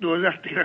2013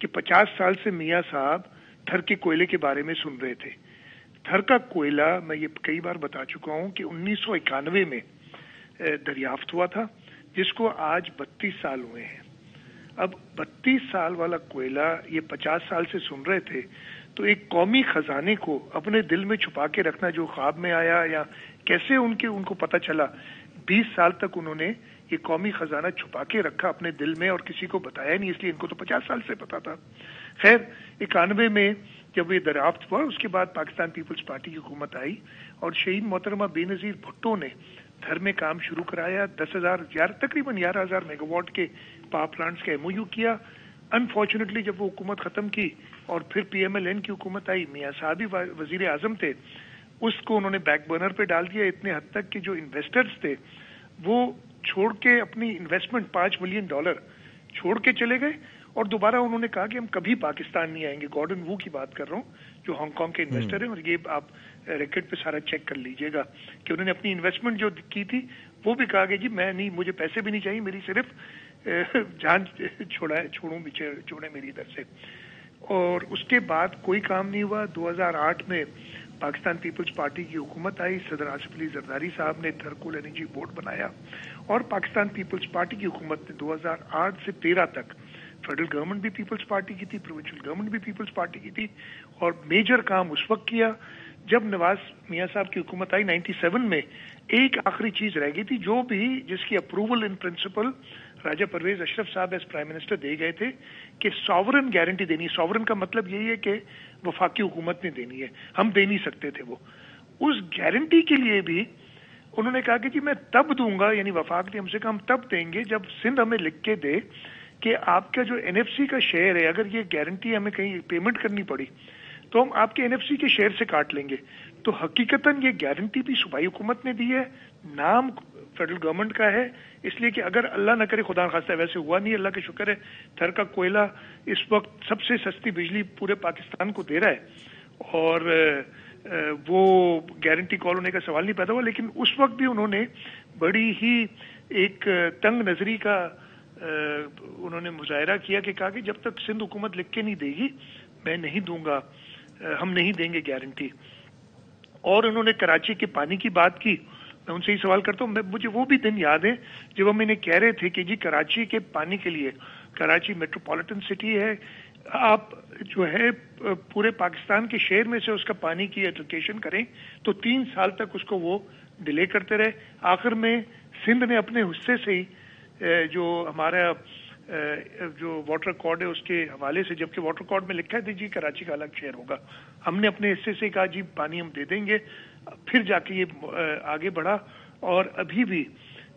کہ 50 سال سے میاں صاحب تھر کے کوئلے کے بارے میں سن رہے تھے. تھر کا کوئلہ میں یہ کئی بار بتا چکا ہوں کہ 1991 میں دریافت ہوا تھا, جس کو آج 32 سال ہوئے ہیں. اب 32 سال والا کوئلہ یہ 50 سال سے سن رہے تھے, تو ایک قومی خزانے کو اپنے دل میں چھپا کے رکھنا جو خواب میں آیا یا کیسے ان کو پتا چلا, 20 سال تک انہوں نے یہ قومی خزانہ چھپا کے رکھا اپنے دل میں اور کسی کو بتایا نہیں, اس لیے ان کو تو 50 سال سے پتا تھا. خیر 91 میں جب یہ دریافت ہوا, اس کے بعد پاکستان پیپلز پارٹی کی حکومت آئی اور شہید محترمہ بے نظیر بھٹو نے تھر میں کام شروع کرایا. 10,000 تقریباً 11,000 میگا واٹ کے پاور پلانٹس کا MOU کیا. انفارچونیٹلی جب وہ حکومت ختم کی اور پھر PMLN کی حکومت آئی, میاں صاحب ہی وزیر اعظم تھے, اس کو انہوں نے بیک برنر پہ ڈال دیا, اتنے حد تک کہ جو انویسٹرز تھے وہ چھوڑ کے اپنی انویسٹمنٹ $5 ملین چھوڑ کے چلے گئے, اور دوبارہ انہوں نے کہا کہ ہم کبھی پاکستان نہیں آئیں گے. گارڈن وو کی بات کر رہا ہوں جو ہانگ کانگ کے انویسٹر ہیں, اور یہ آپ ریکارڈ پہ سارا چیک کر لیجئے گا کہ انہوں نے اپنی انویسٹمنٹ جو کی تھی وہ بھی کہا کہ جی میں نہیں, مجھے پیسے بھی نہیں چاہیے, میری صرف جان چھوڑے میری ادھر سے. اور اس کے بعد کوئی کام نہیں ہوا. 2008 میں پاکستان پیپلز پارٹی کی حکومت آئی, صدر آصف علی زرداری صاحب نے تھرکول انرجی بورڈ بنایا, اور پاکستان پیپلز پارٹی کی حکومت نے 2008 سے 13 تک فیڈرل گورنمنٹ بھی پیپلز پارٹی کی تھی, پروونشل گورنمنٹ بھی پیپلز پارٹی کی تھی, اور میجر کام اس وقت کیا جب نواز میاں صاحب کی حکومت آئی 97 میں. ایک آخری چیز رہ گئی تھی جو بھی جس کی اپروول ان پرنسپل راجہ پرویز اشرف صاحب ایز پرائم منسٹر دے گئے تھے کہ ساورن گارنٹی دینی. ساورن کا مطلب یہی ہے کہ وفاقی حکومت نے دینی ہے, ہم دے نہیں سکتے تھے. وہ اس گارنٹی کے لیے بھی انہوں نے کہا کہ جی میں تب دوں گا, یعنی وفاق نے ہم سے کہا ہم تب دیں گے جب سندھ ہمیں لکھ کے دے کہ آپ کا جو NFC کا شیئر ہے, اگر یہ گارنٹی ہمیں کہیں پیمنٹ کرنی پڑی تو ہم آپ کے NFC کے شیئر سے کاٹ لیں گے. تو حقیقتاً یہ گارنٹی بھی صوبائی حکومت نے دی ہے, نام فیڈرل گورنمنٹ کا ہے, اس لیے کہ اگر اللہ نہ کرے خدا نخواستہ ویسے ہوا نہیں, اللہ کا شکر ہے تھر کا کوئلہ اس وقت سب سے سستی بجلی پورے پاکستان کو دے رہا ہے, اور وہ گارنٹی کال ہونے کا سوال نہیں پیدا ہوا. لیکن اس وقت بھی انہوں نے بڑی ہی ایک تنگ نظری کا انہوں نے مظاہرہ کیا کہ کہا کہ جب تک سندھ حکومت لکھ کے نہیں دے گی میں نہیں دوں گا, ہم نہیں دیں گے گارنٹی. اور انہوں نے کراچی کے پانی کی بات کی. میں ان سے ہی سوال کرتا ہوں, مجھے وہ بھی دن یاد ہے جب ہم انہیں کہہ رہے تھے کہ جی کراچی کے پانی کے لیے, کراچی میٹروپولیٹن سٹی ہے, آپ جو ہے پورے پاکستان کے شہر میں سے اس کا پانی کی ایپلیکیشن کریں, تو 3 سال تک اس کو وہ ڈیلے کرتے رہے. آخر میں سندھ نے اپنے حصے سے ہی جو ہمارا جو واٹر کارڈ ہے اس کے حوالے سے, جبکہ واٹر کارڈ میں لکھا ہے جی کراچی کا الگ شہر ہوگا, ہم نے اپنے حصے سے کہا جی پانی ہم دے دیں گے. پھر جا کے یہ آگے بڑھا, اور ابھی بھی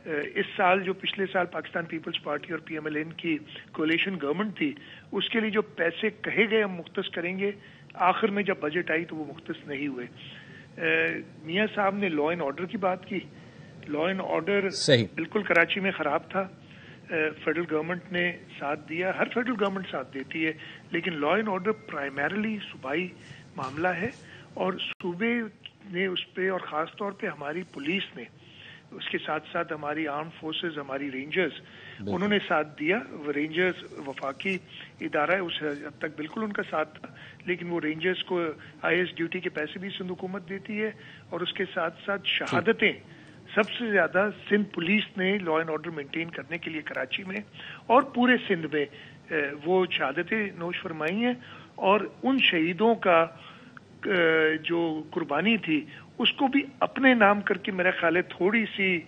اس سال جو پچھلے سال پاکستان پیپلز پارٹی اور PMLN کی کولیشن گورنمنٹ تھی, اس کے لیے جو پیسے کہے گئے ہم مختص کریں گے, آخر میں جب بجٹ آئی تو وہ مختص نہیں ہوئے. میاں صاحب نے لا اینڈ آرڈر کی بات کی. لا اینڈ آرڈر بالکل کراچی میں خراب تھا, فیڈرل گورنمنٹ نے ساتھ دیا, ہر فیڈرل گورنمنٹ ساتھ دیتی ہے, لیکن لا اینڈ آرڈر پرائمرلی صوبائی معاملہ ہے, اور صوبے نے اس پہ, اور خاص طور پہ ہماری پولیس نے, اس کے ساتھ ساتھ ہماری آرم فورسز, ہماری رینجرز, انہوں نے ساتھ دیا. رینجرز وفاقی ادارہ ہے, اس حد تک بالکل ان کا ساتھ تھا, لیکن وہ رینجرز کو IS ڈیوٹی کے پیسے بھی سندھ حکومت دیتی ہے, اور اس کے ساتھ ساتھ شہادتیں سب سے زیادہ سندھ پولیس نے لا اینڈ آرڈر مینٹین کرنے کے لیے کراچی میں اور پورے سندھ میں وہ شہادتیں نوش فرمائی ہیں. اور ان شہیدوں کا جو قربانی تھی اس کو بھی اپنے نام کر کے میرا خیال ہے تھوڑی سی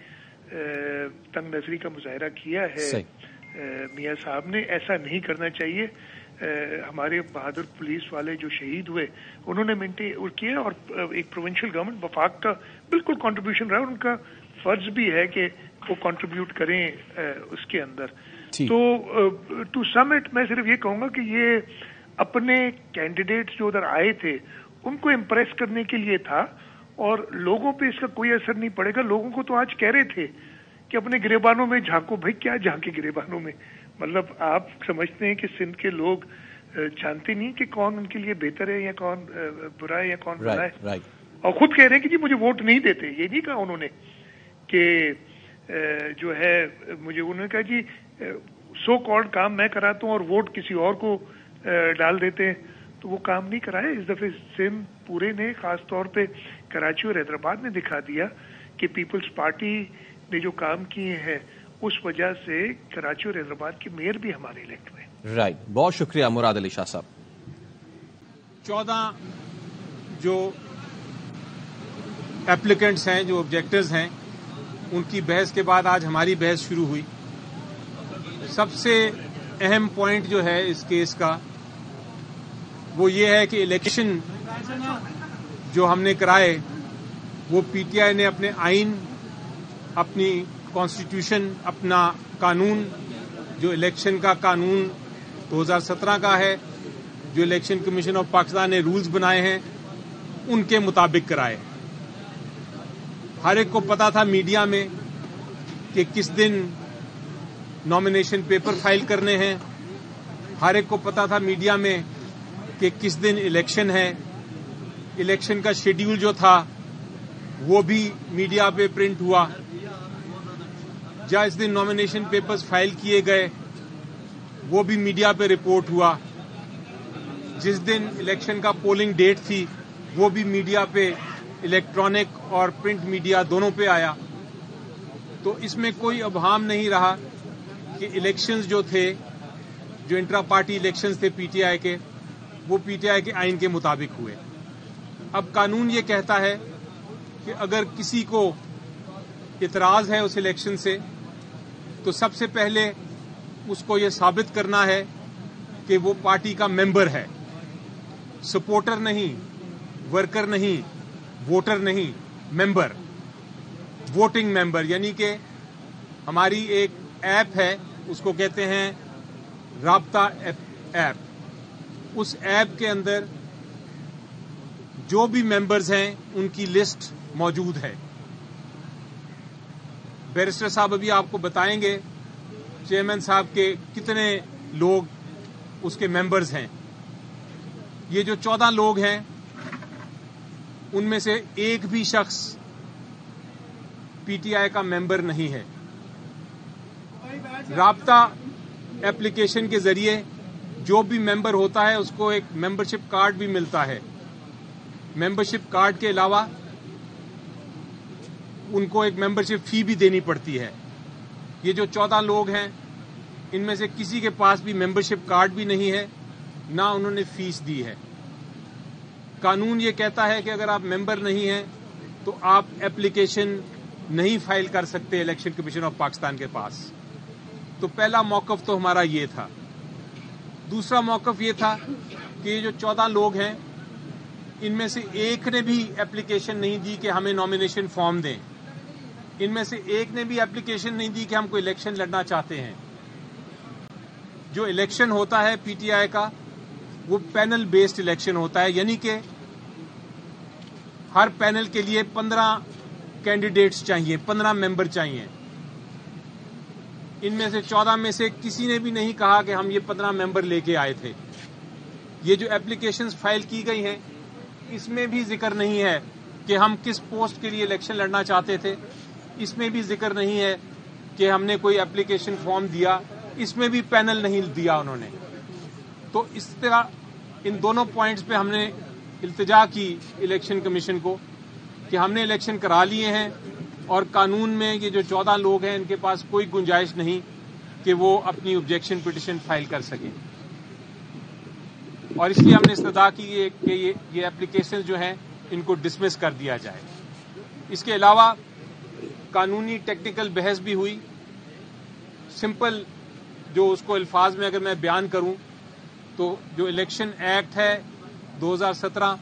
تنگ نظری کا مظاہرہ کیا ہے میاں صاحب نے. ایسا نہیں کرنا چاہیے. ہمارے بہادر پولیس والے جو شہید ہوئے انہوں نے مینٹین کیا, اور ایک پروونشل گورنمنٹ وفاق کا بالکل کنٹریبیوشن رہا, ان کا فرض بھی ہے کہ وہ کنٹریبیوٹ کریں اس کے اندر. تو ٹو سم اٹ میں صرف یہ کہوں گا کہ یہ اپنے کینڈیڈیٹس جو ادھر آئے تھے ان کو امپریس کرنے کے لیے تھا, اور لوگوں پہ اس کا کوئی اثر نہیں پڑے گا. لوگوں کو تو آج کہہ رہے تھے کہ اپنے گریبانوں میں جھانکو. بھائی کیا جھانکے گریبانوں میں؟ مطلب آپ سمجھتے ہیں کہ سندھ کے لوگ جانتے نہیں کہ کون ان کے لیے بہتر ہے یا کون برا ہے یا کون بھلا ہے, اور خود کہہ رہے ہیں کہ جی مجھے ووٹ نہیں دیتے. یہ نہیں کہا انہوں نے کہ جو ہے مجھے, انہوں نے کہا جی سو کالڈ کام میں کراتا ہوں اور ووٹ کسی اور کو ڈال دیتے ہیں تو وہ کام نہیں کرائے. اس دفعہ سندھ پورے نے خاص طور پہ کراچی اور حیدرآباد میں دکھا دیا کہ پیپلز پارٹی نے جو کام کیے ہیں اس وجہ سے کراچی اور حیدرآباد کے میئر بھی ہمارے الیکٹ ہوئے. رائٹ، بہت شکریہ مراد علی شاہ صاحب. 14 جو ایپلیکنٹس ہیں، جو آبجیکٹرز ہیں، ان کی بحث کے بعد آج ہماری بحث شروع ہوئی. سب سے اہم پوائنٹ جو ہے اس کیس کا وہ یہ ہے کہ الیکشن جو ہم نے کرائے وہ پی ٹی آئی نے اپنے آئین، اپنی کانسٹیٹیوشن، اپنا قانون، جو الیکشن کا قانون 2017 کا ہے، جو الیکشن کمیشن آف پاکستان نے رولز بنائے ہیں، ان کے مطابق کرائے. ہر ایک کو پتا تھا میڈیا میں کہ کس دن نامینیشن پیپر فائل کرنے ہیں. ہر ایک کو پتا تھا میڈیا میں کہ کس دن الیکشن ہے. الیکشن کا شیڈیول جو تھا وہ بھی میڈیا پہ پرنٹ ہوا. جس دن نامینیشن پیپرز فائل کیے گئے وہ بھی میڈیا پہ رپورٹ ہوا. جس دن الیکشن کا پولنگ ڈیٹ تھی وہ بھی میڈیا پہ، الیکٹرانک اور پرنٹ میڈیا دونوں پہ آیا. تو اس میں کوئی ابہام نہیں رہا کہ الیکشنز جو تھے، جو انٹرا پارٹی الیکشنز تھے پی ٹی آئی کے، وہ پی ٹی آئی کے آئین کے مطابق ہوئے. اب قانون یہ کہتا ہے کہ اگر کسی کو اعتراض ہے اس الیکشن سے تو سب سے پہلے اس کو یہ ثابت کرنا ہے کہ وہ پارٹی کا ممبر ہے، سپورٹر نہیں، ورکر نہیں، ووٹر نہیں، ممبر، ووٹنگ ممبر. یعنی کہ ہماری ایک ایپ ہے، اس کو کہتے ہیں رابطہ ایپ. اس ایپ کے اندر جو بھی ممبرز ہیں ان کی لسٹ موجود ہے. بیرسٹر صاحب ابھی آپ کو بتائیں گے چیئرمین صاحب کے کتنے لوگ اس کے ممبرز ہیں. یہ جو 14 لوگ ہیں ان میں سے ایک بھی شخص پی ٹی آئی کا ممبر نہیں ہے. رابطہ ایپلیکیشن کے ذریعے جو بھی ممبر ہوتا ہے اس کو ایک ممبرشپ کارڈ بھی ملتا ہے. ممبرشپ کارڈ کے علاوہ ان کو ایک ممبرشپ فی بھی دینی پڑتی ہے. یہ جو 14 لوگ ہیں ان میں سے کسی کے پاس بھی ممبرشپ کارڈ بھی نہیں ہے، نہ انہوں نے فیس دی ہے. قانون یہ کہتا ہے کہ اگر آپ ممبر نہیں ہیں تو آپ ایپلیکیشن نہیں فائل کر سکتے الیکشن کمیشن آف پاکستان کے پاس. تو پہلا موقف تو ہمارا یہ تھا. دوسرا موقف یہ تھا کہ یہ جو 14 لوگ ہیں ان میں سے ایک نے بھی ایپلیکیشن نہیں دی کہ ہمیں نامینیشن فارم دیں. ان میں سے ایک نے بھی ایپلیکیشن نہیں دی کہ ہم کوئی الیکشن لڑنا چاہتے ہیں. جو الیکشن ہوتا ہے پی ٹی آئی کا وہ پینل بیسڈ الیکشن ہوتا ہے، یعنی کہ ہر پینل کے لیے 15 کینڈیڈیٹس چاہیے، 15 ممبر چاہیے. ان میں سے 14 میں سے کسی نے بھی نہیں کہا کہ ہم یہ 15 ممبر لے کے آئے تھے. یہ جو ایپلیکیشنز فائل کی گئی ہیں اس میں بھی ذکر نہیں ہے کہ ہم کس پوسٹ کے لیے الیکشن لڑنا چاہتے تھے. اس میں بھی ذکر نہیں ہے کہ ہم نے کوئی ایپلیکیشن فارم دیا. اس میں بھی پینل نہیں دیا انہوں نے. تو اس طرح ان دونوں پوائنٹس پہ ہم نے التجا کی الیکشن کمیشن کو کہ ہم نے الیکشن کرا لیے ہیں اور قانون میں یہ جو 14 لوگ ہیں ان کے پاس کوئی گنجائش نہیں کہ وہ اپنی آبجیکشن پٹیشن فائل کر سکیں. اور اس لیے ہم نے استدعا کی ہے کہ یہ ایپلیکیشن جو ہیں ان کو ڈسمس کر دیا جائے. اس کے علاوہ قانونی ٹیکنیکل بحث بھی ہوئی. سمپل جو اس کو الفاظ میں اگر میں بیان کروں تو جو الیکشن ایکٹ ہے 2017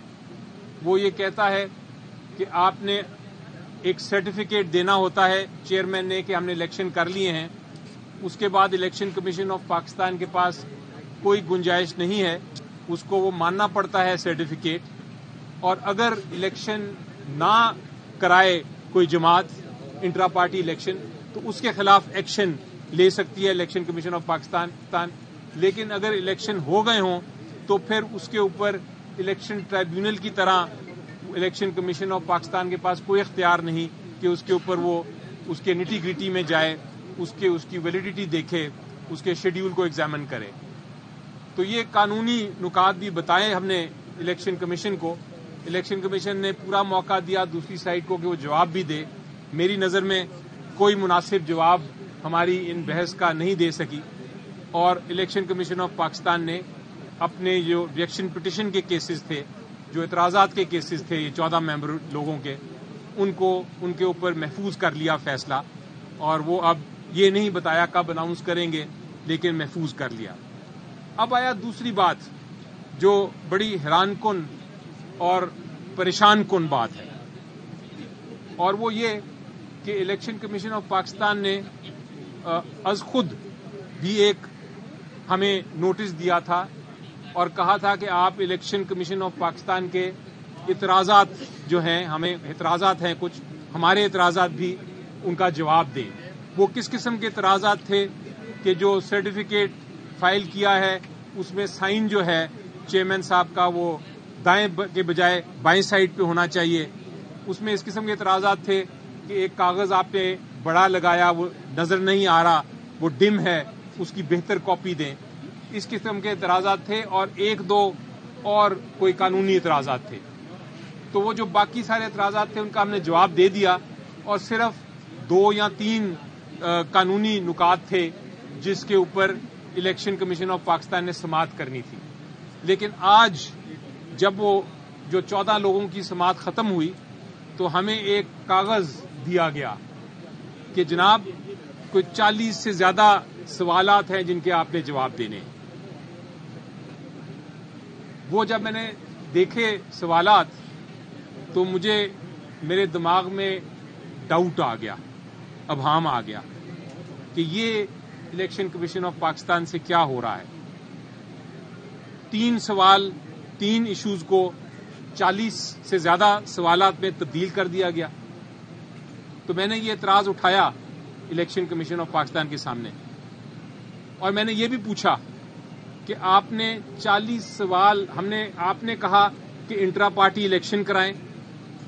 وہ یہ کہتا ہے کہ آپ نے ایک سرٹیفکیٹ دینا ہوتا ہے چیئرمین نے کہ ہم نے الیکشن کر لیے ہیں. اس کے بعد الیکشن کمیشن آف پاکستان کے پاس کوئی گنجائش نہیں ہے، اس کو وہ ماننا پڑتا ہے سرٹیفکیٹ. اور اگر الیکشن نہ کرائے کوئی جماعت انٹرا پارٹی الیکشن تو اس کے خلاف ایکشن لے سکتی ہے الیکشن کمیشن آف پاکستان. لیکن اگر الیکشن ہو گئے ہوں تو پھر اس کے اوپر الیکشن ٹرائیبیونل کی طرح الیکشن کمیشن آف پاکستان کے پاس کوئی اختیار نہیں کہ اس کے اوپر وہ اس کے نٹی گریٹی میں جائے، اس کی ویلیڈیٹی دیکھے، اس کے شیڈیول کو ایگزامن کرے. تو یہ قانونی نکات بھی بتائے ہم نے الیکشن کمیشن کو. الیکشن کمیشن نے پورا موقع دیا دوسری سائڈ کو کہ وہ جواب بھی دے. میری نظر میں کوئی مناسب جواب ہماری ان بحث کا نہیں دے سکی، اور الیکشن کمیشن آف پاکستان نے اپنے جو ریئیکشن پٹیشن کے کیسز تھے، جو اعتراضات کے کیسز تھے یہ 14 ممبر لوگوں کے، ان کے اوپر محفوظ کر لیا فیصلہ، اور وہ اب یہ نہیں بتایا کب اناؤنس کریں گے، لیکن محفوظ کر لیا. اب آیا دوسری بات جو بڑی حیران کن اور پریشان کن بات ہے، اور وہ یہ کہ الیکشن کمیشن آف پاکستان نے از خود بھی ایک ہمیں نوٹس دیا تھا اور کہا تھا کہ آپ الیکشن کمیشن آف پاکستان کے اعتراضات جو ہیں، ہمیں اعتراضات ہیں کچھ، ہمارے اعتراضات بھی ان کا جواب دیں. وہ کس قسم کے اعتراضات تھے کہ جو سرٹیفکیٹ فائل کیا ہے اس میں سائن جو ہے چیئرمین صاحب کا وہ دائیں کے بجائے بائیں سائڈ پہ ہونا چاہیے. اس میں اس قسم کے اعتراضات تھے کہ ایک کاغذ آپ نے بڑا لگایا وہ نظر نہیں آ رہا، وہ ڈم ہے، اس کی بہتر کاپی دیں. اس قسم کے اعتراضات تھے، اور ایک دو اور کوئی قانونی اعتراضات تھے. تو وہ جو باقی سارے اعتراضات تھے ان کا ہم نے جواب دے دیا، اور صرف 2 یا 3 قانونی نکات تھے جس کے اوپر الیکشن کمیشن آف پاکستان نے سماعت کرنی تھی. لیکن آج جب وہ جو 14 لوگوں کی سماعت ختم ہوئی تو ہمیں ایک کاغذ دیا گیا کہ جناب کوئی 40 سے زیادہ سوالات ہیں جن کے آپ نے جواب دینے. وہ جب میں نے دیکھے سوالات تو مجھے میرے دماغ میں ڈاؤٹ آ گیا، ابہام آ گیا کہ یہ الیکشن کمیشن آف پاکستان سے کیا ہو رہا ہے. 3 ایشوز کو 40 سے زیادہ سوالات میں تبدیل کر دیا گیا. تو میں نے یہ اعتراض اٹھایا الیکشن کمیشن آف پاکستان کے سامنے، اور میں نے یہ بھی پوچھا کہ آپ نے 40 سوال آپ نے کہا کہ انٹرا پارٹی الیکشن کرائیں،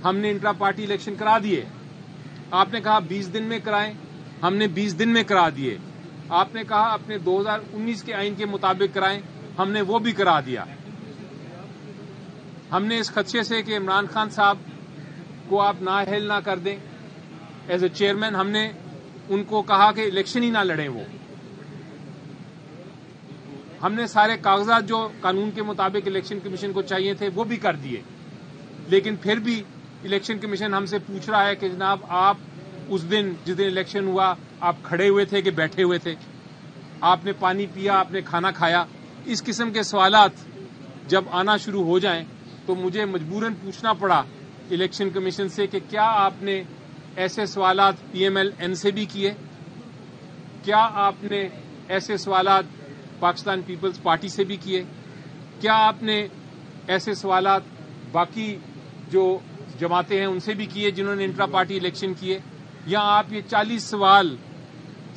ہم نے انٹرا پارٹی الیکشن کرا دیے. آپ نے کہا 20 دن میں کرائیں، ہم نے 20 دن میں کرا دیے. آپ نے کہا اپنے 2019 کے آئین کے مطابق کرائیں، ہم نے وہ بھی کرا دیا. ہم نے اس خدشے سے کہ عمران خان صاحب کو آپ نااہل نہ کر دیں ایز اے چیئرمین، ہم نے ان کو کہا کہ الیکشن ہی نہ لڑیں. وہ ہم نے سارے کاغذات جو قانون کے مطابق الیکشن کمیشن کو چاہیے تھے وہ بھی کر دیے. لیکن پھر بھی الیکشن کمیشن ہم سے پوچھ رہا ہے کہ جناب آپ اس دن جس دن الیکشن ہوا آپ کھڑے ہوئے تھے کہ بیٹھے ہوئے تھے، آپ نے پانی پیا، آپ نے کھانا کھایا. اس قسم کے سوالات جب آنا شروع ہو جائیں تو مجھے مجبوراً پوچھنا پڑا الیکشن کمیشن سے کہ کیا آپ نے ایسے سوالات پی ایم ایل این سے بھی کیے؟ کیا آپ نے ایسے سوالات پاکستان پیپلز پارٹی سے بھی کیے؟ کیا آپ نے ایسے سوالات باقی جو جماعتیں ہیں ان سے بھی کیے جنہوں نے انٹرا پارٹی الیکشن کیے؟ یا آپ یہ 40 سوال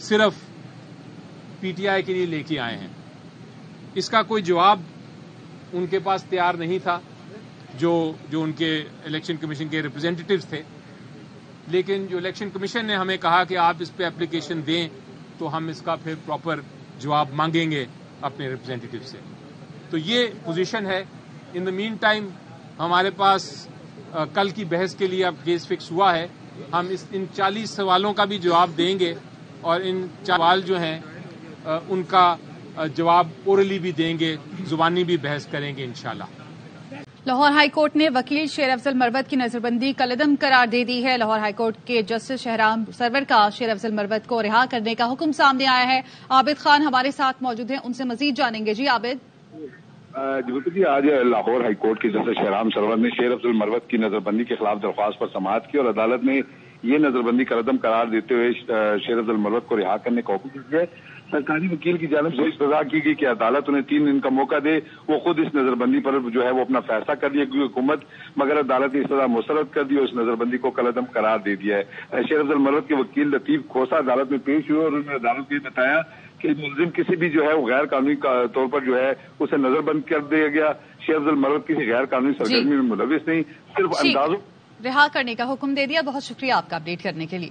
صرف پی ٹی آئی کے لیے لے کے آئے ہیں؟ اس کا کوئی جواب ان کے پاس تیار نہیں تھا جو ان کے الیکشن کمیشن کے ریپرزینٹیٹیوز تھے. لیکن جو الیکشن کمیشن نے ہمیں کہا کہ آپ اس پہ اپلیکیشن دیں تو ہم اس کا پھر پراپر جواب مانگیں گے اپنے ریپرزینٹیٹیو سے. تو یہ پوزیشن ہے. ان دا مین ٹائم ہمارے پاس کل کی بحث کے لیے اب کیس فکس ہوا ہے. ہم ان 40 سوالوں کا بھی جواب دیں گے اور ان سوال جو ہیں ان کا جواب اورلی بھی دیں گے، زبانی بھی بحث کریں گے انشاءاللہ. لاہور ہائی کورٹ نے وکیل شیر افضل مروت کی نظربندی کالعدم قرار دے دی ہے. لاہور ہائی کورٹ کے جسٹس شہرام سرور کا شیر افضل مروت کو رہا کرنے کا حکم سامنے آیا ہے. عابد خان ہمارے ساتھ موجود ہیں، ان سے مزید جانیں گے. جی عابد. جی آج لاہور ہائی کورٹ کے جسٹس شہرام سرور نے شیر افضل مروت کی نظربندی کے خلاف درخواست پر سماعت کی اور عدالت نے یہ نظربندی کالعدم قرار دیتے ہوئے شیر افضل مروت کو رہا کرنے کا حکم دیا ہے. سرکاری وکیل کی جانب سے استدعا کی گئی کہ عدالت انہیں 3 دن کا موقع دے، وہ خود اس نظربندی پر جو ہے وہ اپنا فیصلہ کر لیا کیونکہ حکومت، مگر عدالت نے استدعا مسترد کر دی اور اس نظربندی کو کالعدم قرار دے دیا ہے. شیر افضل مروت کے وکیل لطیف کھوسا عدالت میں پیش ہوئے اور انہوں نے عدالت کو یہ بتایا کہ ملزم کسی بھی جو ہے وہ غیر قانونی طور پر جو ہے اسے نظر بند کر دیا گیا. شیر افضل مروت کسی غیر قانونی سرگرمی میں ملوث نہیں، صرف اندازوں رہا کرنے کا حکم دے دیا. بہت شکریہ آپ کا اپڈیٹ کرنے کے لیے.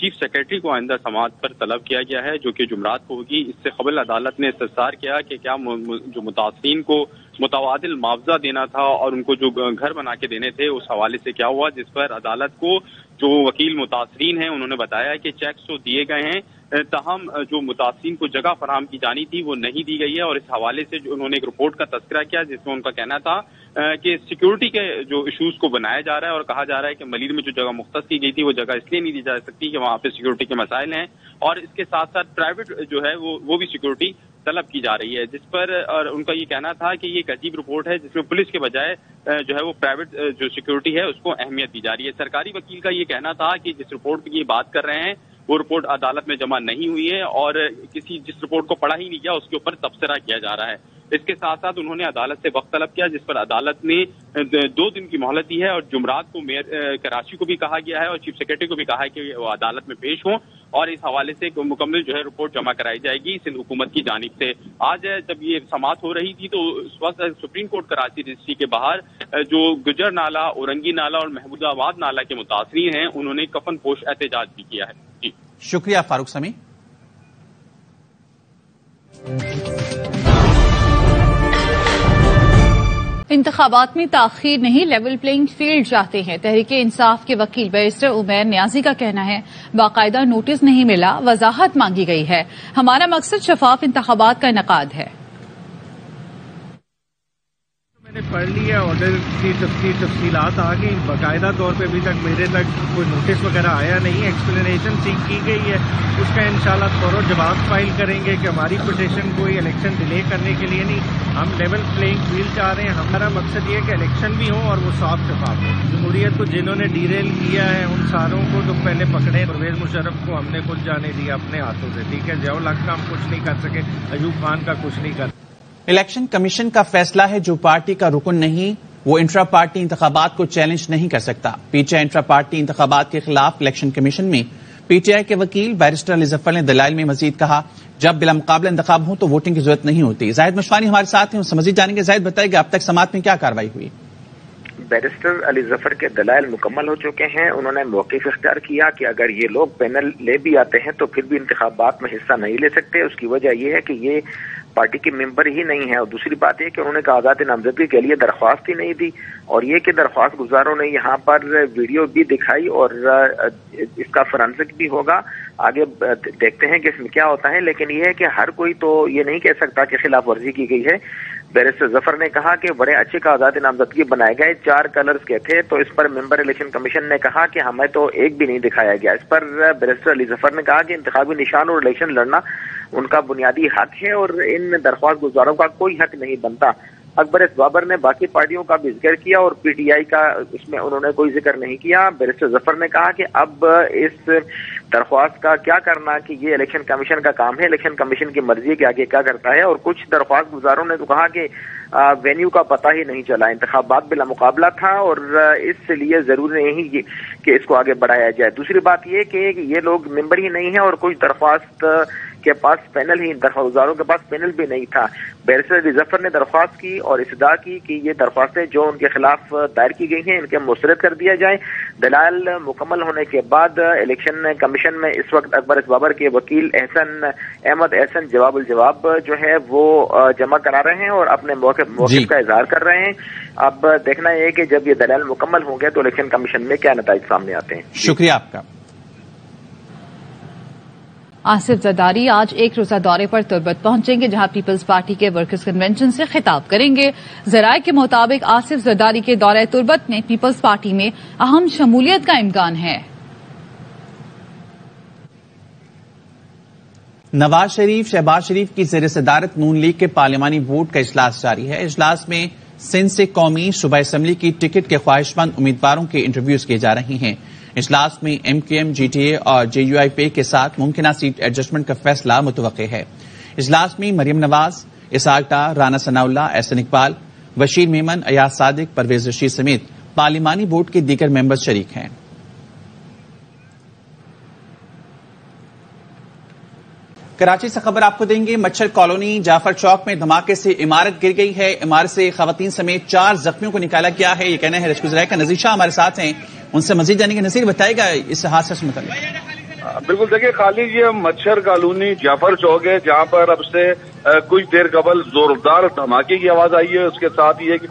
چیف سیکرٹری کو آئندہ سماعت پر طلب کیا گیا ہے، جو کہ جمعرات کو ہوگی۔ اس سے قبل عدالت نے استفسار کیا کہ کیا جو متاثرین کو متبادل معاوضہ دینا تھا اور ان کو جو گھر بنا کے دینے تھے اس حوالے سے کیا ہوا، جس پر عدالت کو جو وکیل متاثرین ہیں انہوں نے بتایا کہ چیکس تو دیے گئے ہیں، تاہم جو متاثرین کو جگہ فراہم کی جانی تھی وہ نہیں دی گئی ہے، اور اس حوالے سے جو انہوں نے ایک رپورٹ کا تذکرہ کیا جس میں ان کا کہنا تھا کہ سیکیورٹی کے جو ایشوز کو بنایا جا رہا ہے، اور کہا جا رہا ہے کہ ملیر میں جو جگہ مختص کی گئی تھی وہ جگہ اس لیے نہیں دی جا سکتی کہ وہاں پہ سیکیورٹی کے مسائل ہیں، اور اس کے ساتھ ساتھ پرائیویٹ جو ہے وہ بھی سیکیورٹی طلب کی جا رہی ہے، جس پر اور ان کا یہ کہنا تھا کہ یہ ایک عجیب رپورٹ ہے جس میں پولیس کے بجائے جو ہے وہ پرائیویٹ جو سیکیورٹی ہے اس کو اہمیت دی جا رہی ہے۔ سرکاری وکیل کا یہ کہنا تھا کہ جس رپورٹ کی یہ بات کر رہے ہیں وہ رپورٹ عدالت میں جمع نہیں ہوئی ہے، اور جس رپورٹ کو پڑھا ہی نہیں گیا اس کے اوپر تبصرہ کیا جا رہا ہے۔ اس کے ساتھ ساتھ انہوں نے عدالت سے وقت طلب کیا، جس پر عدالت نے 2 دن کی مہلت دی ہے، اور جمعرات کو میئر کراچی کو بھی کہا گیا ہے اور چیف سیکرٹری کو بھی کہا ہے کہ وہ عدالت میں پیش ہوں، اور اس حوالے سے مکمل جو ہے رپورٹ جمع کرائی جائے گی سندھ حکومت کی جانب سے۔ آج جب یہ سماعت ہو رہی تھی تو اس وقت سپریم کورٹ کراچی رجسٹری کے باہر جو گجر نالہ، اورنگی نالہ اور محمود آباد نالہ کے متاثرین ہیں انہوں نے کفن پوش احتجاج بھی کیا ہے۔ جی شکریہ فاروق سمیع۔ انتخابات میں تاخیر نہیں، لیول پلینگ فیلڈ چاہتے ہیں۔ تحریک انصاف کے وکیل بیرسٹر عمیر نیازی کا کہنا ہے باقاعدہ نوٹس نہیں ملا، وضاحت مانگی گئی ہے، ہمارا مقصد شفاف انتخابات کا انعقاد ہے۔ میں نے پڑھ لیا آرڈر کی تفصیلات آ گئی، باقاعدہ طور پہ ابھی تک میرے تک کوئی نوٹس وغیرہ آیا نہیں، ایکسپلینیشن سیکھ کی گئی ہے، اس کا انشاءاللہ فوراً جواب فائل کریں گے کہ ہماری پٹیشن کوئی الیکشن ڈیلے کرنے کے لیے نہیں، ہم لیول پلینگ فیلڈ چاہ رہے ہیں۔ ہمارا مقصد یہ ہے کہ الیکشن بھی ہوں اور وہ صاف شفاف ہو۔ جمہوریت کو جنہوں نے ڈیریل کیا ہے ان ساروں کو تو پہلے پکڑے۔ پرویز مشرف کو ہم نے کچھ جانے دیا اپنے ہاتھوں سے، ٹھیک ہے، ضیاء الحق کا ہم کچھ نہیں کر سکے، ایوب خان کا کچھ نہیں کر۔ الیکشن کمیشن کا فیصلہ ہے، جو پارٹی کا رکن نہیں وہ انٹرا پارٹی انتخابات کو چیلنج نہیں کر سکتا۔ P T I intra party انتخابات کے خلاف الیکشن کمیشن میں پی ٹی آئی کے وکیل بیرسٹر علی ظفر نے دلائل میں مزید کہا جب بلا مقابلہ انتخاب ہوں تو ووٹنگ کی ضرورت نہیں ہوتی۔ زاہد مشوانی ہمارے ساتھ ہیں، ان سے مزید جانیں گے۔ زاہد بتائے گا اب تک سماعت میں کیا کارروائی ہوئی؟ بیرسٹر علی ظفر کے دلائل مکمل ہو چکے ہیں۔ انہوں نے موقف اختیار کیا کہ اگر یہ لوگ پینل لے بھی آتے ہیں تو پھر بھی انتخابات میں حصہ نہیں لے سکتے۔ اس کی وجہ یہ ہے کہ یہ پارٹی کے ممبر ہی نہیں ہے، اور دوسری بات یہ کہ انہوں نے آزاد نامزدگی کے لیے درخواست ہی نہیں دی، اور یہ کہ درخواست گزاروں نے یہاں پر ویڈیو بھی دکھائی اور اس کا فرانسک بھی ہوگا، آگے دیکھتے ہیں کہ اس میں کیا ہوتا ہے، لیکن یہ ہے کہ ہر کوئی تو یہ نہیں کہہ سکتا کہ خلاف ورزی کی گئی ہے۔ بیرسٹر ظفر نے کہا کہ بڑے اچھے آزاد نامزدگی بنائے گئے، 4 کلرز کے تھے، تو اس پر ممبر الیکشن کمیشن نے کہا کہ ہمیں تو ایک بھی نہیں دکھایا گیا۔ اس پر بیرسٹر علی ظفر نے کہا کہ انتخابی نشان اور الیکشن لڑنا ان کا بنیادی حق ہے اور ان درخواست گزاروں کا کوئی حق نہیں بنتا۔ اکبر ایس بابر نے باقی پارٹیوں کا بھی ذکر کیا اور پی ٹی آئی کا اس میں انہوں نے کوئی ذکر نہیں کیا۔ بیرسٹر ظفر نے کہا کہ اب اس درخواست کا کیا کرنا کہ یہ الیکشن کمیشن کا کام ہے، الیکشن کمیشن کی مرضی کے آگے کیا کرتا ہے، اور کچھ درخواست گزاروں نے تو کہا کہ وینیو کا پتہ ہی نہیں چلا، انتخابات بلا مقابلہ تھا اور اس لیے ضروری نہیں کہ اس کو آگے بڑھایا جائے۔ دوسری بات یہ کہ یہ لوگ ممبر ہی نہیں ہیں اور کچھ درخواست کے پاس پینل ہی، درخواست گزاروں کے پاس پینل بھی نہیں تھا۔ بیرسٹر علی ظفر نے درخواست کی اور استدعا کی کہ یہ درخواستیں جو ان کے خلاف دائر کی گئی ہیں ان کے مسترد کر دیا جائے۔ دلائل مکمل ہونے کے بعد الیکشن کمیشن میں اس وقت اکبر ایس بابر کے وکیل احمد احسن جواب الجواب جو ہے وہ جمع کرا رہے ہیں اور اپنے موقف کا اظہار کر رہے ہیں۔ اب دیکھنا یہ ہے کہ جب یہ دلائل مکمل ہوں گے تو الیکشن کمیشن میں کیا نتائج سامنے آتے ہیں۔ شکریہ آپ کا۔ آصف زرداری آج ایک روزہ دورے پر تربت پہنچیں گے، جہاں پیپلز پارٹی کے ورکرز کنونشن سے خطاب کریں گے۔ ذرائع کے مطابق آصف زرداری کے دورہ تربت میں پیپلز پارٹی میں اہم شمولیت کا امکان ہے۔ نواز شریف شہباز شریف کی زیر صدارت نون لیگ کے پارلیمانی بورڈ کا اجلاس جاری ہے۔ اجلاس میں سندھ سے قومی صوبہ اسمبلی کی ٹکٹ کے خواہش مند امیدواروں کے انٹرویوز کیے جا رہے ہیں۔ اجلاس میں M Q M, G T A اور جے یو آئی پے کے ساتھ ممکنہ سیٹ ایڈجسٹمنٹ کا فیصلہ متوقع ہے۔ اجلاس میں مریم نواز، اسحاق ڈار، رانا ثناء اللہ، احسن اقبال، بشیر میمن، ایاز صادق، پرویز رشید سمیت پارلیمانی بورڈ کے دیگر ممبرز شریک ہیں۔ کراچی سے خبر آپ کو دیں گے۔ مچھر کالونی جعفر چوک میں دھماکے سے عمارت گر گئی ہے۔ عمارت سے خواتین سمیت 4 زخمیوں کو نکالا گیا ہے، یہ کہنا ہے ریسکیو ذرائع کا۔ نذیر شاہ ہمارے ساتھ ہیں، ان سے مزید جانیں گے۔ نذیر بتائے گا اس حادثے سے متعلق۔ بالکل دیکھیے، خالی یہ مچھر کالونی جعفر چوک ہے جہاں پر اب سے کچھ دیر قبل زوردار دھماکے کی آواز آئی ہے. اس کے ساتھ یہ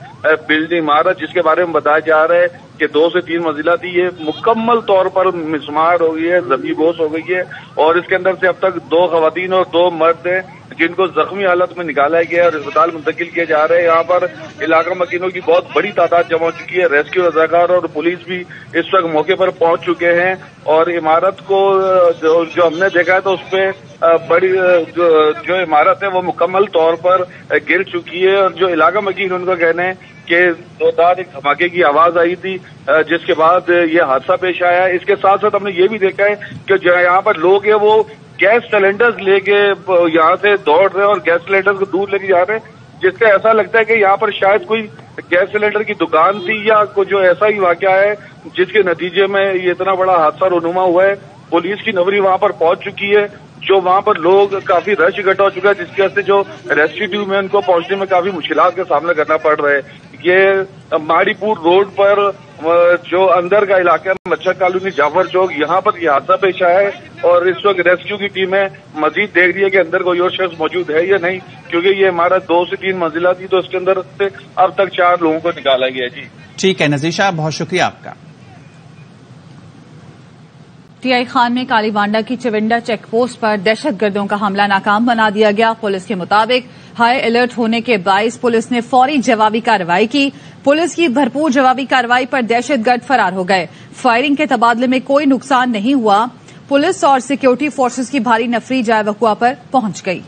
بلڈنگ عمارت جس کے بارے میں بتایا جا رہا ہے کہ 2 سے 3 منزلہ تھی، یہ مکمل طور پر مسمار ہو گئی ہے، زبی بوس ہو گئی ہے. اور اس کے اندر سے اب تک 2 خواتین اور 2 مرد ہیں جن کو زخمی حالت میں نکالا گیا اور اسپتال منتقل کیے جا رہے ہیں. یہاں پر علاقہ مکینوں کی بہت بڑی تعداد جمع ہو چکی ہے. ریسکیو رضاکار اور پولیس بھی اس وقت موقع پر پہنچ چکے ہیں. اور عمارت کو جو ہم نے دیکھا ہے تو اس پہ بڑی جو عمارت ہے وہ مکمل طور پر گر چکی ہے. اور جو علاقہ مکین ان کا کہنا ہے کہ زوردار ایک دھماکے کی آواز آئی تھی جس کے بعد یہ حادثہ پیش آیا ہے. اس کے ساتھ ساتھ ہم نے یہ بھی دیکھا ہے کہ جو یہاں پر لوگ ہیں وہ گیس سلنڈرز لے کے یہاں سے دوڑ رہے ہیں اور گیس سلنڈر کو دور لے کے جا رہے ہیں، جس سے ایسا لگتا ہے کہ یہاں پر شاید کوئی گیس سلنڈر کی دکان تھی یا کوئی جو ایسا ہی واقعہ ہے جس کے نتیجے میں یہ اتنا بڑا حادثہ رونما ہوا ہے. پولیس کی نفری وہاں پر پہنچ چکی ہے. جو وہاں پر لوگ کافی رش اکٹھا ہو چکا ہے جس کی وجہ سے جو ریسکیو ٹیم ہے ان کو پہنچنے میں کافی مشکلات کا سامنا کرنا پڑ رہا ہے. یہ ماڑی پور روڈ پر جو اندر کا علاقہ ہے مچھر کالونی جعفر چوک، یہاں پر یہ حادثہ پیش آیا ہے. اور اس وقت ریسکیو کی ٹیمیں مزید دیکھ رہی ہے کہ اندر کوئی اور شخص موجود ہے یا نہیں، کیونکہ یہ عمارت 2 سے 3 منزلہ تھی تو اس کے اندر سے اب تک 4 لوگوں کو نکالا گیا. جی ٹھیک ہے نذیر شاہ، بہت شکریہ آپ کا. ٹی آئی خان میں کالی وانڈا کی چونڈا چیک پوسٹ پر دہشت گردوں کا حملہ ناکام بنا دیا گیا. پولیس کے مطابق ہائی الرٹ ہونے کے باعث پولیس نے فوری جوابی کارروائی کی. پولیس کی بھرپور جوابی کارروائی پر دہشت گرد فرار ہو گئے. فائرنگ کے تبادلے میں کوئی نقصان نہیں ہوا. پولیس اور سیکورٹی فورسز کی بھاری نفری جائے وقوع پر پہنچ گئی.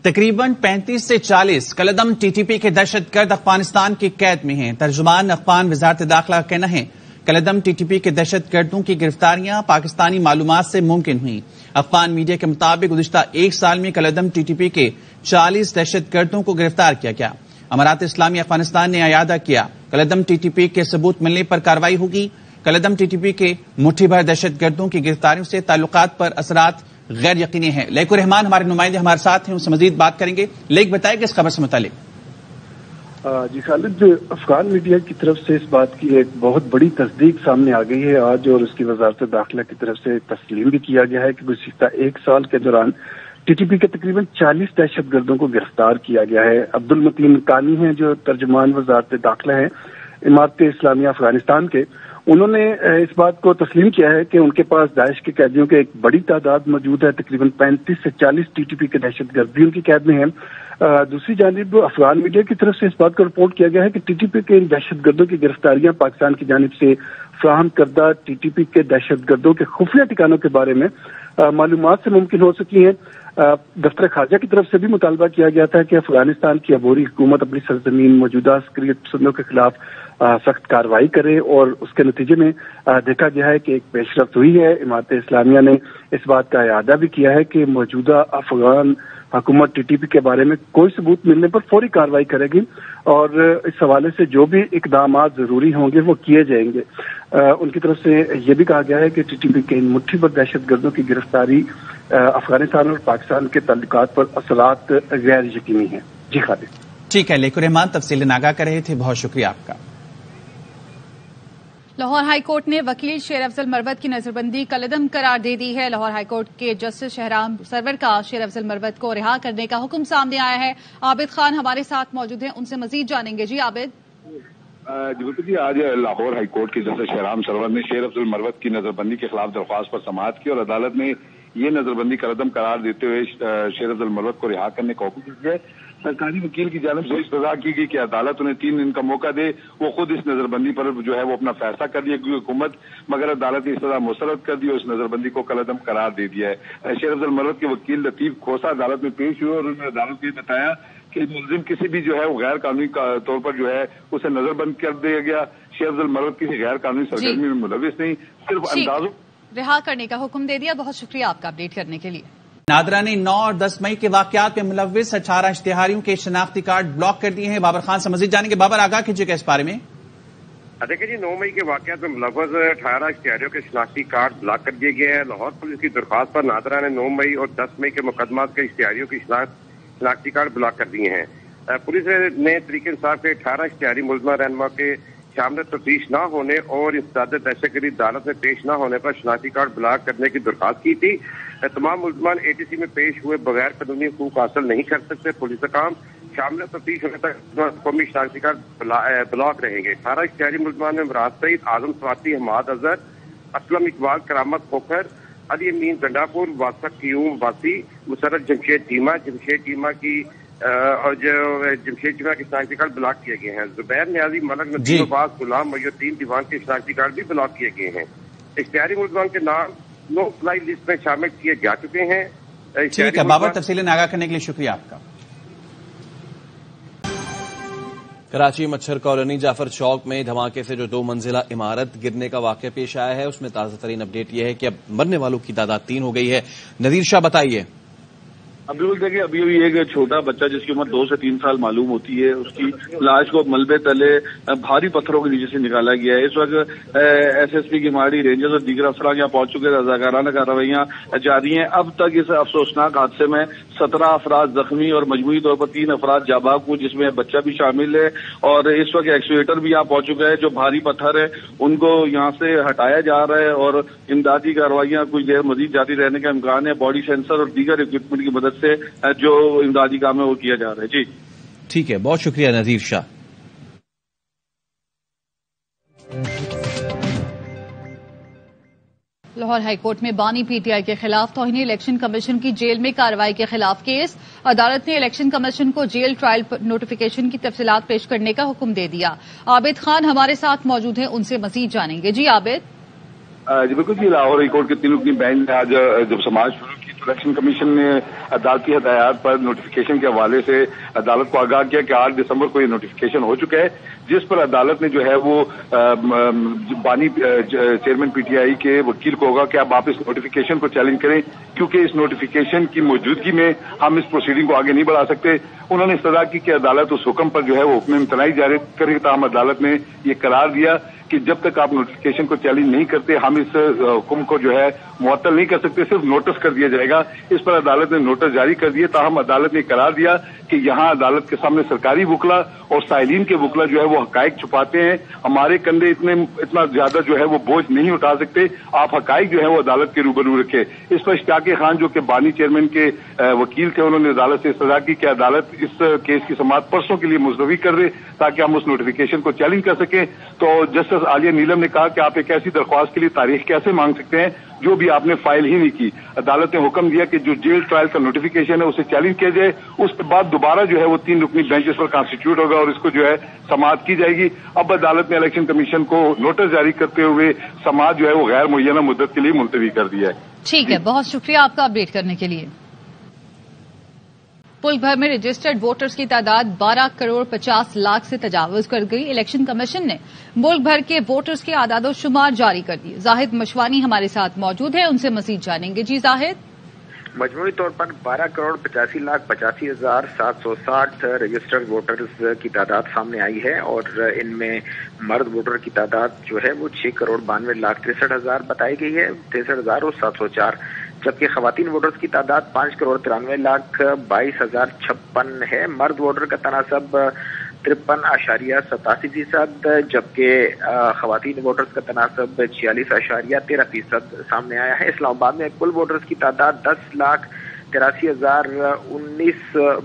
تقریباً 35 سے 40 کالعدم ٹی ٹی پی کے دہشت گرد افغانستان کی قید میں ہیں. ترجمان اخبان وزارت داخلہ کا کہنا ہے کالعدم ٹی ٹی پی کے دہشت گردوں کی گرفتاریاں پاکستانی معلومات سے ممکن ہوئیں. افغان میڈیا کے مطابق گزشتہ 1 سال میں کالعدم ٹی ٹی پی کے 40 دہشت گردوں کو گرفتار کیا گیا. امارات اسلامی افغانستان نے اعادہ کیا کالعدم ٹی ٹی پی کے ثبوت ملنے پر کارروائی ہوگی. کالعدم ٹی ٹی پی کے مٹھی بھر دہشت گردوں کی گرفتاریوں سے تعلقات پر اثرات غیر یقینی ہیں. لیک الرحمان ہمارے نمائندے ہمارے ساتھ ہیں، ان سے مزید بات کریں گے. لیک بتائیں کہ اس خبر سے متعلق. جی خالد، افغان میڈیا کی طرف سے اس بات کی ایک بہت بڑی تصدیق سامنے آ گئی ہے آج، اور اس کی وزارت داخلہ کی طرف سے تسلیم بھی کیا گیا ہے کہ گزشتہ 1 سال کے دوران ٹی ٹی پی کے تقریباً 40 دہشت گردوں کو گرفتار کیا گیا ہے. عبدالمتین کانی ہیں جو ترجمان وزارت داخلہ ہیں امارت اسلامیہ افغانستان کے، انہوں نے اس بات کو تسلیم کیا ہے کہ ان کے پاس داعش کے قیدیوں کی ایک بڑی تعداد موجود ہے. تقریباً 35 سے 40 ٹی ٹی پی کے دہشت گرد بھی ان کی قید میں ہیں. دوسری جانب افغان میڈیا کی طرف سے اس بات کو رپورٹ کیا گیا ہے کہ ٹی ٹی پی کے ان دہشت گردوں کی گرفتاریاں پاکستان کی جانب سے فراہم کردہ ٹی ٹی پی کے دہشت گردوں کے خفیہ ٹھکانوں کے بارے میں معلومات سے ممکن ہو سکی ہیں. دفتر خارجہ کی طرف سے بھی مطالبہ کیا گیا تھا کہ افغانستان کی عبوری حکومت اپنی سرزمین موجودہ عسکریت پسندوں کے خلاف سخت کارروائی کرے، اور اس کے نتیجے میں دیکھا گیا ہے کہ ایک پیش رفت ہوئی ہے. امارت اسلامیہ نے اس بات کا اعادہ بھی کیا ہے کہ موجودہ افغان حکومت ٹی ٹی پی کے بارے میں کوئی ثبوت ملنے پر فوری کارروائی کرے گی، اور اس حوالے سے جو بھی اقدامات ضروری ہوں گے وہ کیے جائیں گے. ان کی طرف سے یہ بھی کہا گیا ہے کہ ٹی ٹی پی کے ان مٹھی بھر دہشت گردوں کی گرفتاری افغانستان اور پاکستان کے تعلقات پر اثرات غیر یقینی ہیں. جی خالد. ٹھیک ہے، لیک الرحمان تفصیل آگاہ کر رہے تھے، بہت شکریہ آپ کا. لاہور ہائی کورٹ نے وکیل شیر افضل مروت کی نظر بندی کالعدم قرار دے دی ہے. لاہور ہائی کورٹ کے جسٹس شہرام سرور کا شیر افضل مروت کو رہا کرنے کا حکم سامنے آیا ہے. عابد خان ہمارے ساتھ موجود ہیں، ان سے مزید جانیں گے. جی عابد. جی آج لاہور ہائی کورٹ کے جسٹس شہرام سرور نے شیر افضل مروت کی نظر بندی کے خلاف درخواست پر سماعت کی، اور عدالت نے یہ نظر بندی کالعدم قرار دیتے ہوئے شیر افضل مروت کو رہا کرنے کا حکم دیا. سرکاری وکیل کی جانب سے استدعا کی گئی کہ عدالت انہیں 3 دن کا موقع دے، وہ خود اس نظر بندی پر جو ہے وہ اپنا فیصلہ کر لیا کیونکہ حکومت، مگر عدالت نے استدعا مسترد کر دی اور اس نظر بندی کو کالعدم قرار دے دیا ہے. شیر افضل مروت کے وکیل لطیف کھوسا عدالت میں پیش ہوئے اور انہوں نے عدالت کو یہ بتایا کہ ملزم کسی بھی جو ہے وہ غیر قانونی طور پر جو ہے اسے نظر بند کر دیا گیا. شیر افضل مروت کسی غیر قانونی سرگرمی میں ملوث نہیں، صرف اندازوں رہا کرنے کا حکم دے دیا. بہت شکریہ آپ کا اپڈیٹ کرنے کے لیے. نادرا نے 9 اور 10 مئی کے واقعات میں ملوث 18 اشتہاریوں کے شناختی کارڈ بلاک کر دیے ہیں. بابر خان سے مزید جانیں گے. بابر آگاہ کیجیے گا اس بارے میں. دیکھیں جی، 9 مئی کے واقعات میں ملوث 18 اشتہاریوں کے شناختی کارڈ بلاک کر دیے گئے ہیں. لاہور پولیس کی درخواست پر نادرا نے 9 مئی اور 10 مئی کے مقدمات کے اشتہاریوں کی شناختی کارڈ بلاک کر دیے ہیں. پولیس نے طریق انصاف کے 18 اشتہاری ملزمہ رہنما کے شامل تفتیش نہ ہونے اور امتداد دہشت گردی عدالت میں پیش نہ ہونے پر شناختی کارڈ بلاک کرنے کی درخواست کی تھی. تمام ملزمان ATC میں پیش ہوئے بغیر قانونی حقوق حاصل نہیں کر سکتے. پولیس حکام شامل تفتیش ہونے تک قومی شناختی کارڈ بلاک رہیں گے. 18 اشتہاری ملزمان میں مراد سعید، اعظم سواتی، حماد اظہر، اسلم اقبال، کرامت کھوکھر، علی امین گنڈاپور، واسق قیوم واسی، مسرت جمشید چیمہ کی اور جمشید چیمہ کے شناختی کارڈ بلاک کیے گئے ہیں. زبیر نیازی، ملک ندیم عباس، غلام محی الدین دیوان کے شناختی کارڈ بھی بلاک کیے گئے ہیں. اشتہاری ملزمان کے نام نو فلائی لسٹ میں شامل کیے جا چکے ہیں. ٹھیک ہے بابر، تفصیلیں آگاہ کرنے کے لیے شکریہ آپ کا. کراچی مچھر کالونی جعفر چوک میں دھماکے سے جو 2 منزلہ عمارت گرنے کا واقعہ پیش آیا ہے، اس میں تازہ ترین اپڈیٹ یہ ہے کہ اب مرنے والوں کی تعداد 3 ہو گئی ہے. نذیر شاہ بتائیے. بالکل دیکھیے، ابھی ایک چھوٹا بچہ جس کی عمر 2 سے 3 سال معلوم ہوتی ہے، اس کی لاش کو ملبے تلے بھاری پتھروں کے نیچے سے نکالا گیا ہے. اس وقت SSP کی ماڑی، رینجرز اور دیگر افسران یہاں پہنچ چکے. رضاکارانہ کارروائیاں جاری ہیں. اب تک اس افسوسناک حادثے میں 17 افراد زخمی اور مجموعی طور پر 3 افراد جاں ہو، جس میں بچہ بھی شامل ہے. اور اس وقت ایکسکیویٹر بھی یہاں پہنچ چکا ہے. جو بھاری پتھر ہے ان کو یہاں سے ہٹایا جا رہا ہے اور امدادی کارروائیاں کچھ دیر مزید جاری رہنے کا امکان ہے. باڈی سینسر اور دیگر اکوپمنٹ کی مدد سے جو امدادی کام ہے وہ کیا جا رہا ہے. جی ٹھیک ہے، بہت شکریہ نذیر شاہ. لاہور ہائی کورٹ میں بانی PTI کے خلاف توہین الیکشن کمیشن کی جیل میں کارروائی کے خلاف کیس. عدالت نے الیکشن کمیشن کو جیل ٹرائل نوٹیفیکیشن کی تفصیلات پیش کرنے کا حکم دے دیا. عابد خان ہمارے ساتھ موجود ہیں، ان سے مزید جانیں گے. جی عابد. جی بالکل جی، لاہور ہائی کورٹ کے 3 رکنی بینچ نے آج جب سماعت شروع کی تو الیکشن کمیشن نے عدالتی ہدایات پر نوٹیفیکیشن کے حوالے سے عدالت کو آگاہ کیا کہ 8 دسمبر کو یہ نوٹیفیکیشن ہو چکا ہے، جس پر عدالت نے جو ہے وہ بانی چیئرمین PTI کے وکیل کو ہوگا کہ اب آپ اس نوٹیفیکیشن کو چیلنج کریں، کیونکہ اس نوٹیفیکیشن کی موجودگی میں ہم اس پروسیڈنگ کو آگے نہیں بڑھا سکتے. انہوں نے استدعا کی کہ عدالت اس حکم پر جو ہے وہ حکم امتناعی جاری کرے. تاہم عدالت نے یہ قرار دیا کہ جب تک آپ نوٹیفیکیشن کو چیلنج نہیں کرتے ہم اس حکم کو جو ہے معطل نہیں کر سکتے، صرف نوٹس کر دیا جائے گا. اس پر عدالت نے نوٹس جاری کر دیے. تاہم عدالت نے قرار دیا کہ یہاں عدالت کے سامنے سرکاری وکلا اور سائلین کے وکلا جو ہے وہ حقائق چھپاتے ہیں. ہمارے کندھے اتنا زیادہ جو ہے وہ بوجھ نہیں اٹھا سکتے. آپ حقائق جو ہے وہ عدالت کے روبرو رکھے. اس پر اشتیاق خان جو کہ بانی چیئرمین کے وکیل تھے، انہوں نے عدالت سے استدعا کی کہ عدالت اس کیس کی سماعت پرسوں کے لیے ملتوی کر دے تاکہ ہم اس نوٹیفیکیشن کو چیلنج کر سکیں. تو جسٹس عالیہ نیلم نے کہا کہ آپ ایک ایسی درخواست کے لیے تاریخ کیسے مانگ سکتے ہیں جو بھی آپ نے فائل ہی نہیں کی. عدالت نے حکم دیا کہ جو جیل ٹرائل کا نوٹیفیکیشن ہے اسے چیلنج کیا جائے. اس کے بعد دوبارہ جو ہے وہ 3 رکنی بینچز پر کانسٹیٹیوٹ ہوگا اور اس کو جو ہے سماعت کی جائے گی. اب عدالت نے الیکشن کمیشن کو نوٹس جاری کرتے ہوئے سماعت جو ہے وہ غیر معینہ مدت کے لیے ملتوی کر دیا ہے. ٹھیک ہے، بہت شکریہ آپ کا اپڈیٹ کرنے کے لیے. ملک بھر میں رجسٹرڈ ووٹرز کی تعداد 12 کروڑ 50 لاکھ سے تجاوز کر گئی. الیکشن کمیشن نے ملک بھر کے ووٹرز کے اعداد و شمار جاری کر دیے. زاہد مشوانی ہمارے ساتھ موجود ہیں، ان سے مزید جانیں گے. جی زاہد. مجموعی طور پر 12 کروڑ 85 لاکھ 85 ہزار 760 رجسٹرڈ ووٹرز کی تعداد سامنے آئی ہے اور ان میں مرد ووٹر کی تعداد جو ہے وہ 6 کروڑ 92 لاکھ 63 ہزار بتائی گئی ہے، 63 ہزار اور 704. جبکہ خواتین ووٹرز کی تعداد 5 کروڑ 93 لاکھ 22 ہزار 56 ہے. مرد ووٹر کا تناسب 53.87%، جبکہ خواتین ووٹرز کا تناسب 46.13% سامنے آیا ہے. اسلام آباد میں کل ووٹرز کی تعداد 10,83,019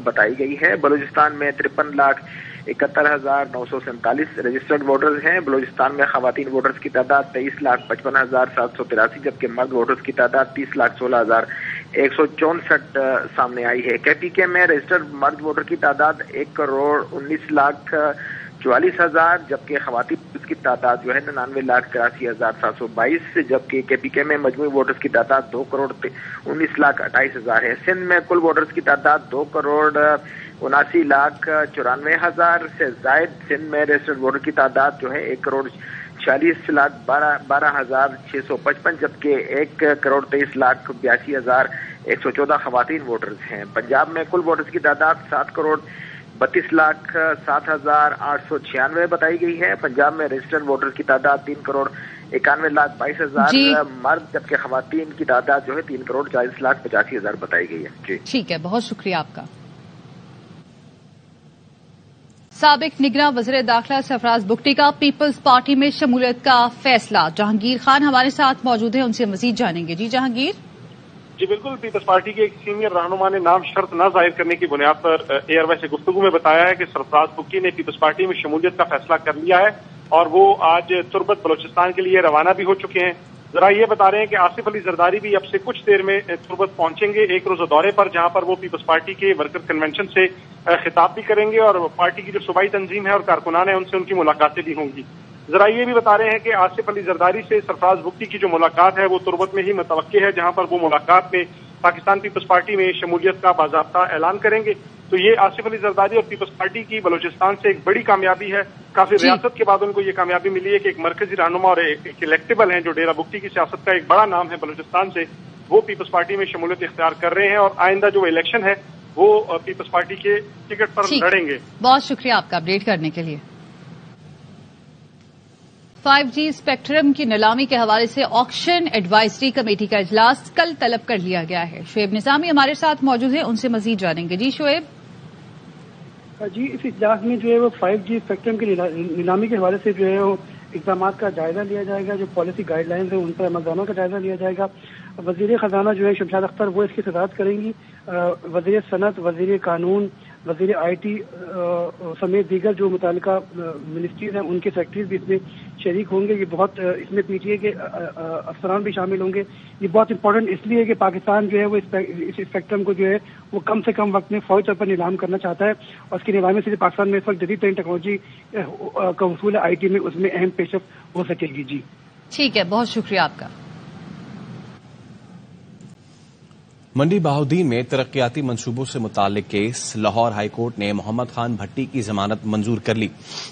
بتائی گئی ہے. بلوچستان میں 53,71,947 رجسٹرڈ ووٹرز ہیں. بلوچستان میں خواتین ووٹرز کی تعداد 23,55,783 جبکہ مرد ووٹرز کی تعداد 30,16,164 سامنے آئی ہے. KPK میں رجسٹرڈ مرد ووٹر کی تعداد 1 کروڑ 19 لاکھ 44,000 جبکہ خواتین کی تعداد جو ہے 99,83,722 جبکہ KPK میں مجموعی ووٹرز کی تعداد 2 کروڑ 19 لاکھ 28,000 ہے. سندھ میں کل ووٹرز کی تعداد 2 کروڑ 79 لاکھ 94,000 سے زائد. سندھ میں رجسٹرڈ ووٹر کی تعداد جو ہے 1 کروڑ 40 لاکھ 12,655 جبکہ 1 کروڑ 23 لاکھ 82,114 خواتین ووٹرز ہیں. پنجاب میں کل ووٹرز کی تعداد 7 کروڑ 32 لاکھ 7,896 بتائی گئی ہے. پنجاب میں رجسٹرڈ ووٹرز کی تعداد 3 کروڑ 91 لاکھ 22,000 مرد جبکہ خواتین کی تعداد جو ہے 3 کروڑ 40 لاکھ 85,000 بتائی گئی ہے. جی ٹھیک ہے، بہت شکریہ آپ کا. سابق نگراں وزیر داخلہ سرفراز بگٹی کا پیپلز پارٹی میں شمولیت کا فیصلہ. جہانگیر خان ہمارے ساتھ موجود ہیں، ان سے مزید جانیں گے. جی جہانگیر. جی بالکل، پیپلز پارٹی کے ایک سینئر رہنما نے نام شرط نہ ظاہر کرنے کی بنیاد پر ایئر وے سے گفتگو میں بتایا ہے کہ سرفراز بگٹی نے پیپلز پارٹی میں شمولیت کا فیصلہ کر لیا ہے اور وہ آج تربت بلوچستان کے لیے روانہ بھی ہو چکے ہیں. ذرا یہ بتا رہے ہیں کہ آصف علی زرداری بھی اب سے کچھ دیر میں تربت پہنچیں گے ایک روزہ دورے پر، جہاں پر وہ پیپلز پارٹی کے ورکر کنونشن سے خطاب بھی کریں گے اور پارٹی کی جو صوبائی تنظیم ہے اور کارکنان ہیں ان سے ان کی ملاقاتیں بھی ہوں گی. ذرا یہ بھی بتا رہے ہیں کہ آصف علی زرداری سے سرفراز بگٹی کی جو ملاقات ہے وہ تربت میں ہی متوقع ہے، جہاں پر وہ ملاقات میں پاکستان پیپلز پارٹی میں شمولیت کا باضابطہ اعلان کریں گے. تو یہ آصف علی زرداری اور پیپلز پارٹی کی بلوچستان سے ایک بڑی کامیابی ہے. کافی ریاست کے بعد ان کو یہ کامیابی ملی ہے کہ ایک مرکزی رہنما اور ایک الیکٹیبل ہیں جو ڈیرہ بگٹی کی سیاست کا ایک بڑا نام ہے بلوچستان سے، وہ پیپلز پارٹی میں شمولیت اختیار کر رہے ہیں اور آئندہ جو الیکشن ہے وہ پیپلز پارٹی کے ٹکٹ پر لڑیں گے. بہت شکریہ آپ کا اپڈیٹ کرنے کے لیے. 5G اسپیکٹرم کی نیلامی کے حوالے سے آکشن ایڈوائزری کمیٹی کا اجلاس کل طلب کر لیا گیا ہے. شعیب نظامی ہمارے ساتھ موجود ہیں، ان سے مزید جانیں گے. جی شعیب. جی اس اجلاس میں جو ہے وہ 5G اسپیکٹرم کی نیلامی کے حوالے سے جو ہے وہ اقدامات کا جائزہ لیا جائے گا، جو پالیسی گائیڈ لائنز ہیں ان پر عمل درآمد کا جائزہ لیا جائے گا. وزیر خزانہ جو ہے شمشاد اختر وہ اس کی صدارت کریں گی. وزیر صنعت، وزیر قانون، وزیر IT سمیت دیگر جو متعلقہ منسٹریز ہیں ان کے سیکرٹریز بھی اس میں شریک ہوں گے. یہ بہت اس میں PTA کے افسران بھی شامل ہوں گے. یہ بہت امپورٹنٹ اس لیے کہ پاکستان جو ہے وہ اس اسپیکٹرم کو جو ہے وہ کم سے کم وقت میں فوری طور پر نیلام کرنا چاہتا ہے اور اس کی نیلامی سے پاکستان میں اس وقت جدید ترین ٹیکنالوجی کا حصول ہے IT میں، اس میں اہم پیش رفت ہو سکے گی. جی ٹھیک ہے، بہت شکریہ آپ کا. منڈی بہاؤدین میں ترقیاتی منصوبوں سے متعلق کیس لاہور ہائی کورٹ نے محمد خان بھٹی کی ضمانت منظور کر لی.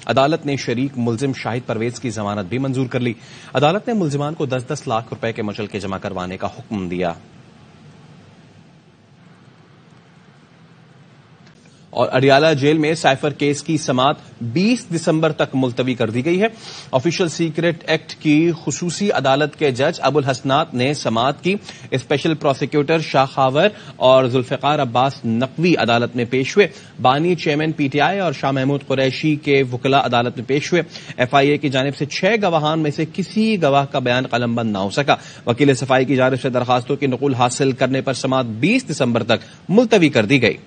عدالت نے شریک ملزم شاہد پرویز کی ضمانت بھی منظور کر لی. عدالت نے ملزمان کو 10-10 لاکھ روپے کے مچلکے جمع کروانے کا حکم دیا اور اڈیالہ جیل میں سائفر کیس کی سماعت 20 دسمبر تک ملتوی کر دی گئی ہے. آفیشل سیکرٹ ایکٹ کی خصوصی عدالت کے جج ابو الحسنات نے سماعت کی. اسپیشل پروسیکیوٹر شاہ خاور اور ذوالفقار عباس نقوی عدالت میں پیش ہوئے. بانی چیئرمین PTI اور شاہ محمود قریشی کے وکلاء عدالت میں پیش ہوئے. FIA کی جانب سے 6 گواہان میں سے کسی گواہ کا بیان قلم بند نہ ہو سکا. وکیل صفائی کی جانب سے درخواستوں کی نقول حاصل کرنے پر سماعت 20 دسمبر تک ملتوی کر دی گئی.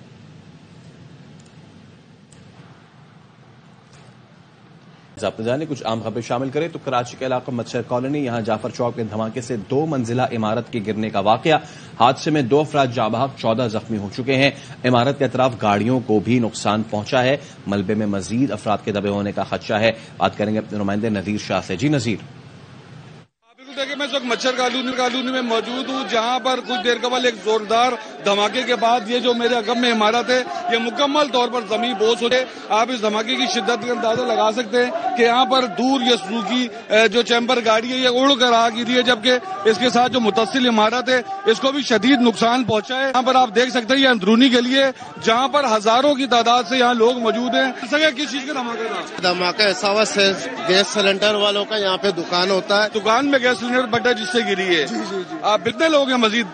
آپ نے جانے کچھ عام خبریں شامل کریں تو کراچی کے علاقہ مچھر کالونی، یہاں جعفر چوک کے دھماکے سے 2 منزلہ عمارت کے گرنے کا واقعہ. حادثے میں 2 افراد جاں بحق، 14 زخمی ہو چکے ہیں. عمارت کے اطراف گاڑیوں کو بھی نقصان پہنچا ہے. ملبے میں مزید افراد کے دبے ہونے کا خدشہ ہے. بات کریں گے اپنے نمائندے نذیر شاہ سے. جی نذیر. دیکھیں میں اس وقت مچھر کالونی میں موجود ہوں، جہاں پر کچھ دیر قبل ایک زوردار دھماکے کے بعد یہ جو میرے عقب میں عمارت ہے یہ مکمل طور پر زمین بوس ہو گئے. آپ اس دھماکے کی شدت کا اندازہ لگا سکتے ہیں کہ یہاں پر دور یہ سوزوکی جو چیمبر گاڑی ہے یہ اڑ کر آ گئی ہے، جبکہ اس کے ساتھ جو متصل عمارت ہے اس کو بھی شدید نقصان پہنچا ہے. یہاں پر آپ دیکھ سکتے ہیں یہ اندرونی کے لیے جہاں پر ہزاروں کی تعداد سے یہاں لوگ موجود ہیں. کس چیز کا دھماکہ تھا؟ دھماکہ ایسا ہوا گیس سلنڈر والوں کا یہاں پہ دکان ہوتا ہے، دکان میں گیس سلنڈر بٹا جس سے گری ہے. آپ کتنے لوگ ہیں مزید؟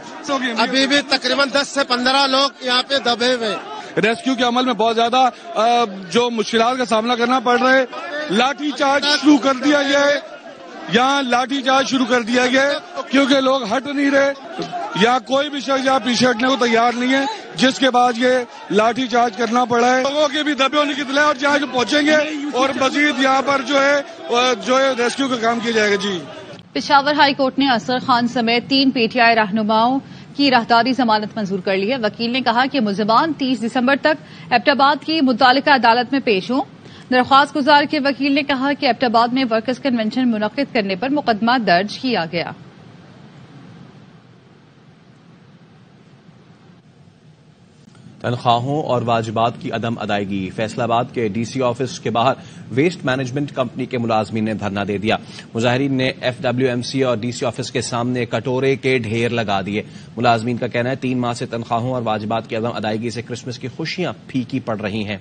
ابھی بھی تقریباً 10 سے 15 لوگ یہاں پہ دبے ہوئے. ریسکیو کے عمل میں بہت زیادہ جو مشکلات کا سامنا کرنا پڑ رہا ہے. لاٹھی چارج شروع کر دیا گیا ہے، یہاں لاٹھی چارج شروع کر دیا گیا ہے کیونکہ لوگ ہٹ نہیں رہے. یہاں کوئی بھی شخص یہاں پیچھے ہٹنے کو تیار نہیں ہے، جس کے بعد یہ لاٹھی چارج کرنا پڑا ہے. لوگوں کے بھی دبے ہونے کی اطلاع اور جہاں جو پہنچیں گے اور مزید یہاں پر جو ہے ریسکیو کا کام کیا جائے گا. جی پشاور ہائی کورٹ نے اصغر خان سمیت 3 PTI رہنماؤں کی راہداری ضمانت منظور کر لی ہے. وکیل نے کہا کہ ملزمان 30 دسمبر تک ایبٹ آباد کی متعلقہ عدالت میں پیش ہوں. درخواست گزار کے وکیل نے کہا کہ ایبٹ آباد میں ورکرز کنونشن منعقد کرنے پر مقدمہ درج کیا گیا. تنخواہوں اور واجبات کی عدم ادائیگی. فیصل آباد کے DC آفس کے باہر ویسٹ مینجمنٹ کمپنی کے ملازمین نے دھرنا دے دیا. مظاہرین نے FWMC اور DC آفس کے سامنے کٹورے کے ڈھیر لگا دیے. ملازمین کا کہنا ہے 3 ماہ سے تنخواہوں اور واجبات کی عدم ادائیگی سے کرسمس کی خوشیاں پھیکی پڑ رہی ہیں.